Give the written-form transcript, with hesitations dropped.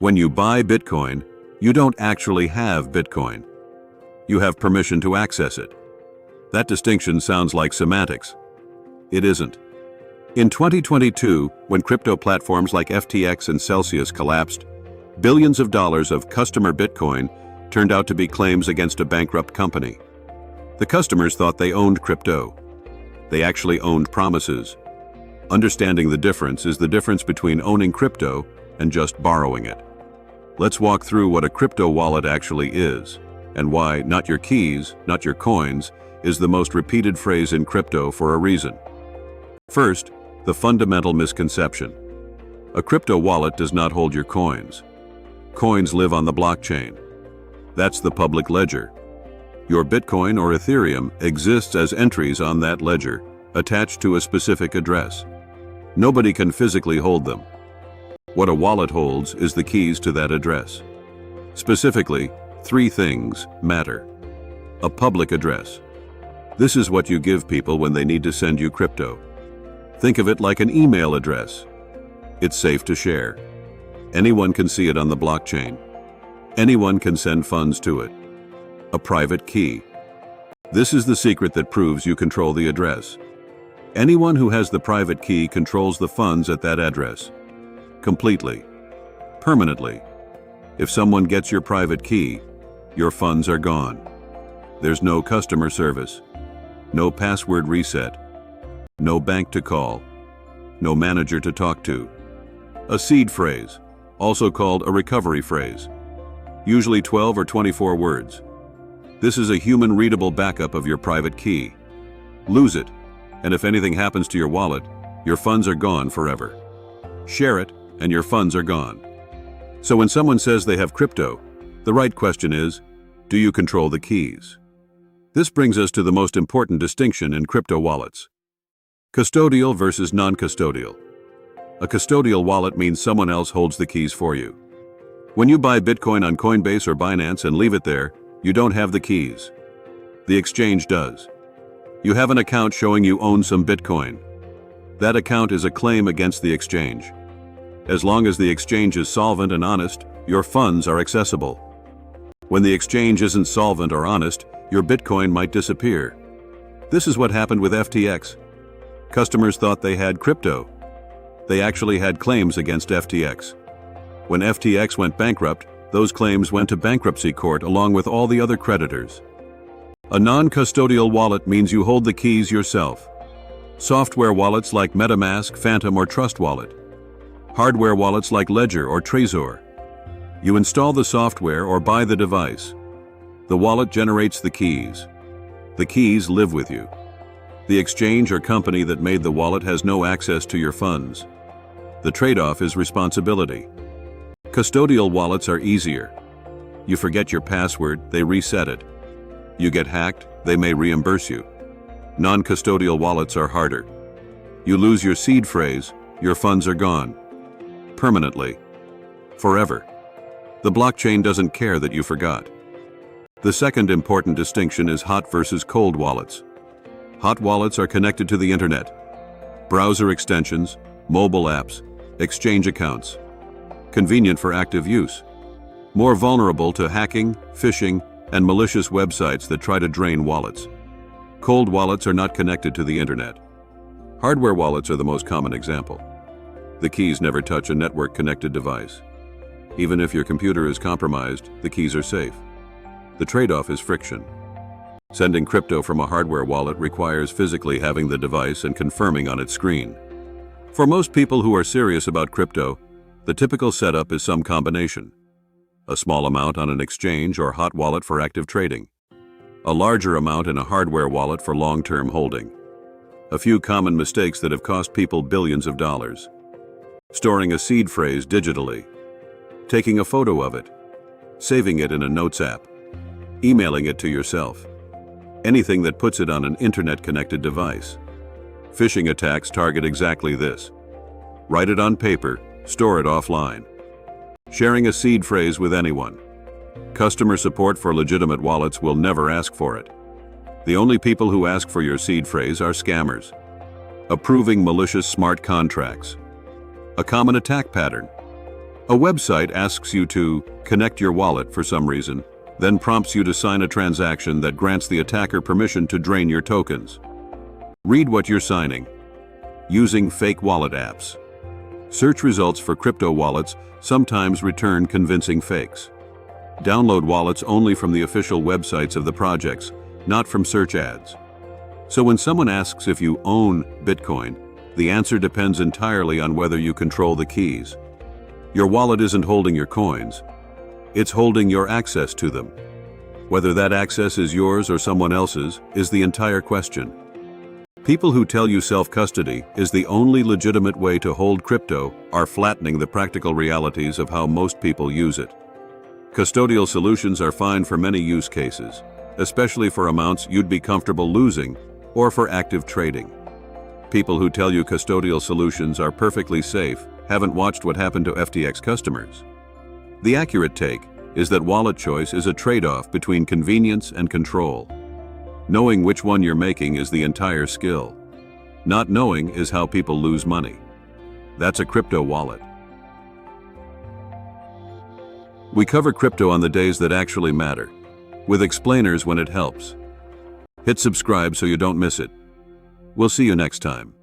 When you buy Bitcoin, you don't actually have Bitcoin. You have permission to access it. That distinction sounds like semantics. It isn't. In 2022, when crypto platforms like FTX and Celsius collapsed, billions of dollars of customer Bitcoin turned out to be claims against a bankrupt company. The customers thought they owned crypto. They actually owned promises. Understanding the difference is the difference between owning crypto and just borrowing it. Let's walk through what a crypto wallet actually is, and why "not your keys, not your coins" is the most repeated phrase in crypto for a reason. First, the fundamental misconception. A crypto wallet does not hold your coins. Coins live on the blockchain. That's the public ledger. Your Bitcoin or Ethereum exists as entries on that ledger, attached to a specific address. Nobody can physically hold them. What a wallet holds is the keys to that address. Specifically, three things matter. A public address. This is what you give people when they need to send you crypto. Think of it like an email address. It's safe to share. Anyone can see it on the blockchain. Anyone can send funds to it. A private key. This is the secret that proves you control the address. Anyone who has the private key controls the funds at that address. Completely. Permanently. If someone gets your private key, your funds are gone. There's no customer service. No password reset. No bank to call. No manager to talk to. A seed phrase, also called a recovery phrase. Usually 12 or 24 words. This is a human-readable backup of your private key. Lose it, and if anything happens to your wallet, your funds are gone forever. Share it, and your funds are gone. So when someone says they have crypto, the right question is, do you control the keys? This brings us to the most important distinction in crypto wallets. Custodial versus non-custodial. A custodial wallet means someone else holds the keys for you. When you buy Bitcoin on Coinbase or Binance and leave it there, you don't have the keys. The exchange does. You have an account showing you own some Bitcoin. That account is a claim against the exchange. As long as the exchange is solvent and honest, your funds are accessible. When the exchange isn't solvent or honest, your Bitcoin might disappear. This is what happened with FTX. Customers thought they had crypto. They actually had claims against FTX. When FTX went bankrupt, those claims went to bankruptcy court along with all the other creditors. A non-custodial wallet means you hold the keys yourself. Software wallets like MetaMask, Phantom, or Trust Wallet. Hardware wallets like Ledger or Trezor. You install the software or buy the device. The wallet generates the keys. The keys live with you. The exchange or company that made the wallet has no access to your funds. The trade-off is responsibility. Custodial wallets are easier. You forget your password, they reset it. You get hacked, they may reimburse you. Non-custodial wallets are harder. You lose your seed phrase, your funds are gone. Permanently. Forever. The blockchain doesn't care that you forgot. The second important distinction is hot versus cold wallets. Hot wallets are connected to the internet. Browser extensions, mobile apps, exchange accounts. Convenient for active use. More vulnerable to hacking, phishing, and malicious websites that try to drain wallets. Cold wallets are not connected to the internet. Hardware wallets are the most common example. The keys never touch a network-connected device. Even if your computer is compromised, the keys are safe. The trade-off is friction. Sending crypto from a hardware wallet requires physically having the device and confirming on its screen. For most people who are serious about crypto, the typical setup is some combination. A small amount on an exchange or hot wallet for active trading. A larger amount in a hardware wallet for long-term holding. A few common mistakes that have cost people billions of dollars. Storing a seed phrase digitally. Taking a photo of it. Saving it in a notes app. Emailing it to yourself. Anything that puts it on an internet-connected device. Phishing attacks target exactly this. Write it on paper, store it offline. Sharing a seed phrase with anyone. Customer support for legitimate wallets will never ask for it. The only people who ask for your seed phrase are scammers. Approving malicious smart contracts. A common attack pattern. A website asks you to connect your wallet for some reason, then prompts you to sign a transaction that grants the attacker permission to drain your tokens. Read what you're signing. Using fake wallet apps. Search results for crypto wallets sometimes return convincing fakes. Download wallets only from the official websites of the projects, not from search ads. So when someone asks if you own Bitcoin, the answer depends entirely on whether you control the keys. Your wallet isn't holding your coins. It's holding your access to them. Whether that access is yours or someone else's is the entire question. People who tell you self-custody is the only legitimate way to hold crypto are flattening the practical realities of how most people use it. Custodial solutions are fine for many use cases, especially for amounts you'd be comfortable losing or for active trading. People who tell you custodial solutions are perfectly safe haven't watched what happened to FTX customers. The accurate take is that wallet choice is a trade-off between convenience and control. Knowing which one you're making is the entire skill. Not knowing is how people lose money. That's a crypto wallet. We cover crypto on the days that actually matter, with explainers when it helps. Hit subscribe so you don't miss it. We'll see you next time.